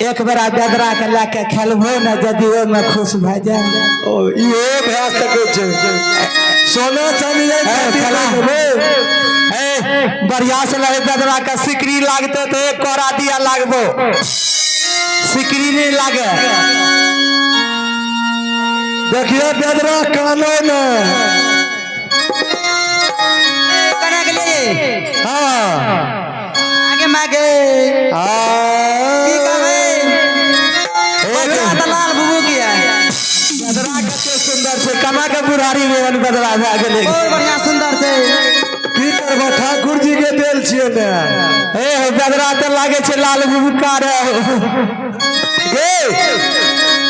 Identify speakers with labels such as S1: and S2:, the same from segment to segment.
S1: एक बार बेदरा के लाके खेलबो न जदि ओ में खुश भ जाए
S2: ओ इहो भए सकै छै सोना चांदी
S1: खेला
S2: देबे
S1: बढ़िया से लगे बेदरा के सिकरी लागते तो एक कोरा दिया लागबो सिकरी नहीं लागे
S2: देखिए बेदरा कानो न
S1: कने के लिए
S2: हां
S1: आगे मागे की कहबे बढ़िया दलाल बुबू किया बेदरा कते सुंदर से कमा के बुढ़ारी में बेदरा भए गेलै बहुत बढ़िया सुंदर से
S2: की करबो ठाकुर जी के देल छियै ने
S1: हे बेदरा त लागे छै लाल बुबू का रे
S2: गे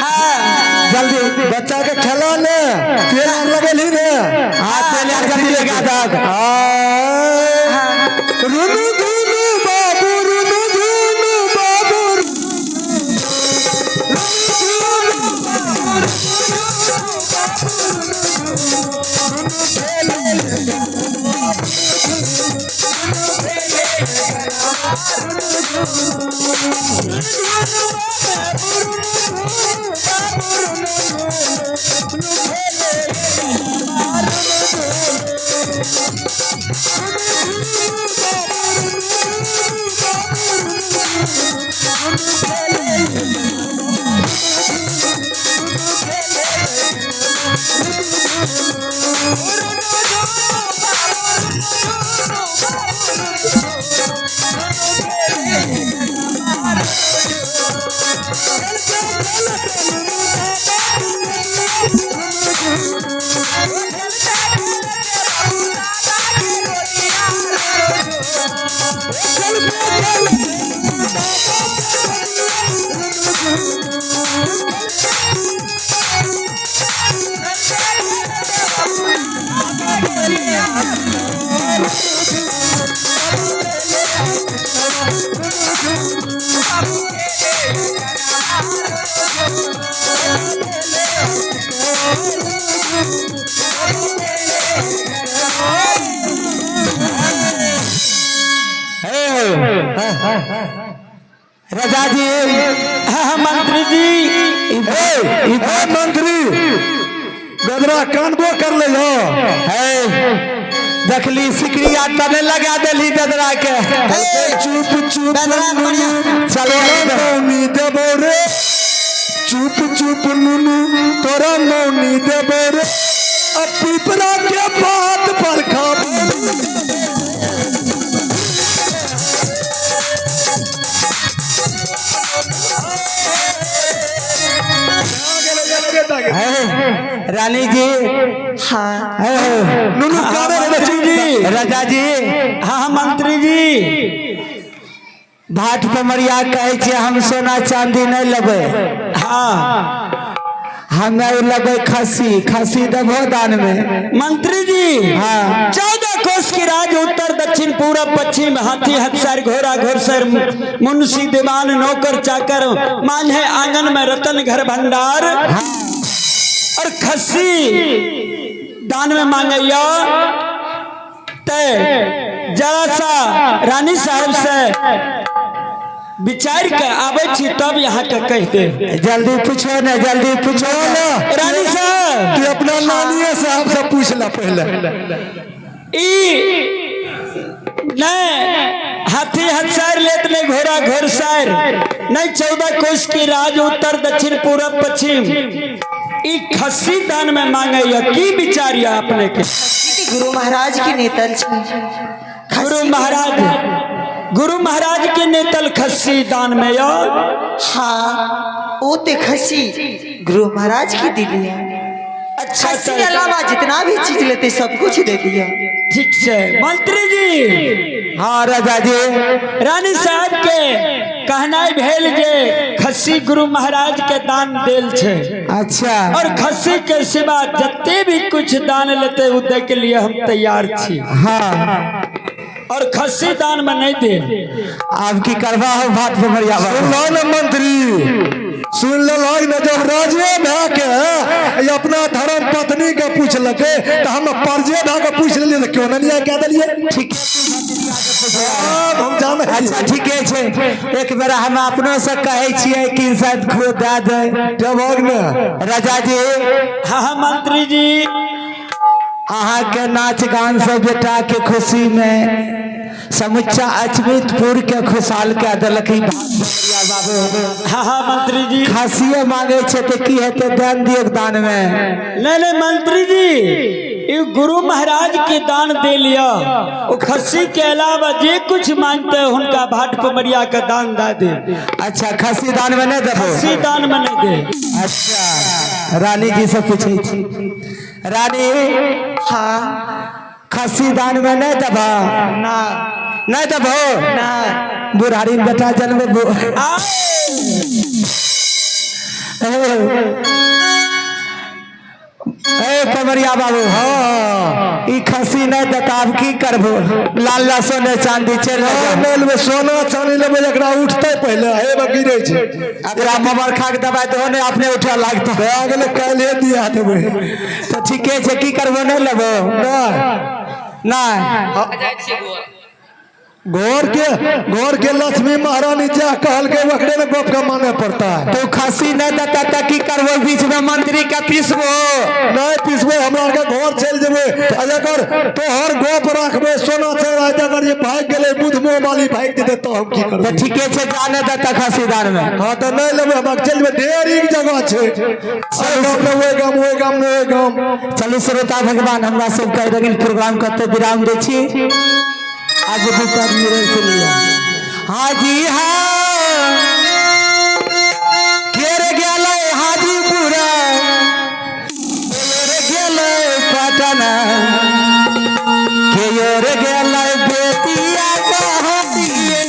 S1: हां
S2: जल्दी बच्चा के खेला ने तेल आर लगेली ने
S1: हां तेल आर जल्दी लगा दक
S2: रुनु धुनु बाबू रुनु धुनु बाबू
S1: राजा जी मंत्री जी
S2: मंत्री बेदरा कानबो कर ले हो
S1: देखली सिकरिया तने लगा देली बेदरा के
S2: चुप चुप
S1: बेदरा बढ़िया
S2: चलो मौनी देबो रे चुप चुप नुनु तोरा मौनी देबो रे अब पिपरा के बात पर खाबो
S1: रानी जी
S3: हाँ
S2: नुनु काने बच्ची जी
S1: राजा जी हाँ मंत्री जी भाट पे मरिया कहे छे हम सोना चांदी नहीं लेबे हाँ हमें लेबे खसी देबो दान में मंत्री जी हाँ 14 कोस की राज उत्तर दक्षिण पूरब पश्चिम हाथी हथसर घोड़ा घोड़सर मुंशी दीवान नौकर चाकर मान्हे आंगन में रतन घर भंडार और खस्सी दान में मांगैया ते जरा सा रानी साहब से विचार के आवे छी तब यहाँ के कह दे जल्दी पूछो ना रानी साहब
S2: तू अपना नानिए साहब से पूछ ला पहले
S1: नहीं हाथी हथसर लेत नहीं घोड़ा घोड़सर नहीं 14 कोस की राज उत्तर दक्षिण पूरब पश्चिम खस्सी दान में मांगे की विचारिया अपने के
S3: गुरु महाराज की नेतल
S1: गुरु महाराज के नेतल खस्सी दान में यार
S3: हाँ वो ते खस्सी गुरु महाराज की दिली है
S1: अच्छा
S3: खस्सी अलावा जितना भी चीज लेते सब कुछ दे दिया
S1: ठीक से मंत्री जी हाँ राजा जी रानी साहब के कहना भेल जे खस्सी गुरु महाराज के दान देल छे अच्छा और खस्सी के सिवा जते भी कुछ दान लेते उदय के लिए हम तैयार छी हाँ और खस्सी दान में नहीं दे आप की करवा हो भाट पे मरिया
S2: मंत्री सुन लो जब राजे भा के अपना धर्म पत्नी के पूछलके तो हम परजे भा के पूछ लिए क्यों नहीं कह दिलिए
S1: ठीक
S2: हम जान
S1: अच्छा ठीके छै एक बेर हम अपनो से कहे छियै कि शायद खो दे दे
S2: जब होग ने
S1: राजा जी
S4: हाँ मंत्री जी
S1: अहाँ के नाच गान से बेटा के खुशी में समुच्चा अचमितपुर के खुशहाल के देलक बाबू।
S4: हाँ मंत्री जी
S1: खसिए मांगे छे तो की हेते दान दियो दान में
S4: नहीं मंत्री जी ये गुरु महाराज के दान दे लिया वो खस्सी के अलावा जे कुछ मांगते हैं उनका भाट पमरिया का दान दे दे।
S1: अच्छा खसी दान में नहीं देबो
S4: खस्सी दान में नहीं दे।
S1: अच्छा रानी जी से पूछे छी रानी
S3: हाँ
S1: खसी दान में नहीं देबो
S3: ना
S1: नहीं देबो
S3: ना
S1: बुढ़ारी बेटा जन्म कमरिया बाबू हाँ ई खसी नहीं देता अब की करबो लाल ला सोने चांदी चल
S2: में सोना चांदी लेबे एकरा उठते पहले हे में गिरे छै
S1: अगर मोबाइल खा के दबाई तो ने अपने उठा लागतो
S2: आ गेले काल्हे दिया देबे
S1: तो ठीके छै की करबो नहीं लेबो नहीं
S2: घर के लक्ष्मी महारानी जा कहल के वकरे में गप का माने पड़ता है
S1: तो खसी नहीं देता तो की करबो बीच में मंत्री का पीसबो
S2: नहीं पीसबे हमरा के घर चल जेबे अगर तोहर गोप रखबे सोना चढ़ा अगर ये भाग गेले बुधमो वाली भाग दे तो हम की
S1: तो
S2: करबे
S1: ठीके छै जाने देता खसी दान में
S2: हां तो नहीं लेबे हम चल जेबे ढेरी जगह छै ओए गाम
S1: चलू श्रोता भगवान हमरा सब कह रगिल प्रोग्राम करते विराम दे छी आज दूटा मेरे से लिया हाजी हाँ केरे गेले हाजीपुरा केरे गेले पटना केरे गेले बेतिया बहतिए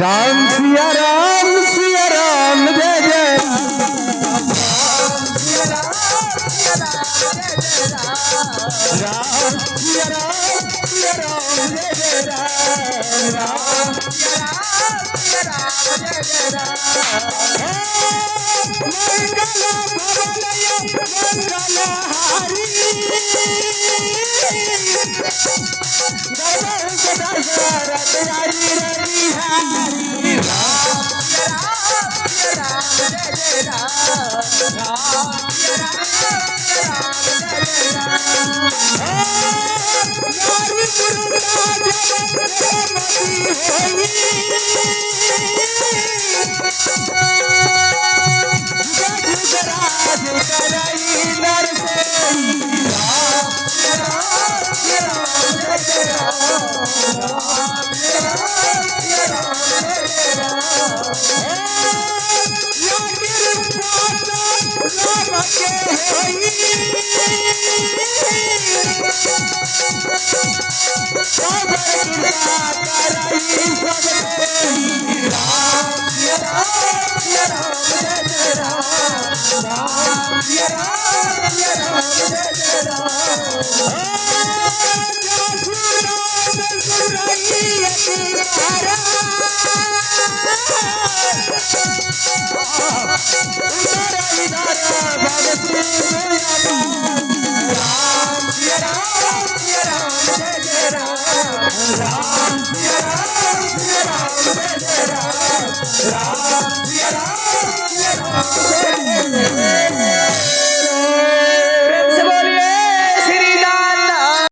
S1: राम सिया राम जय जय मंगल भवन मंगल हारी
S2: राम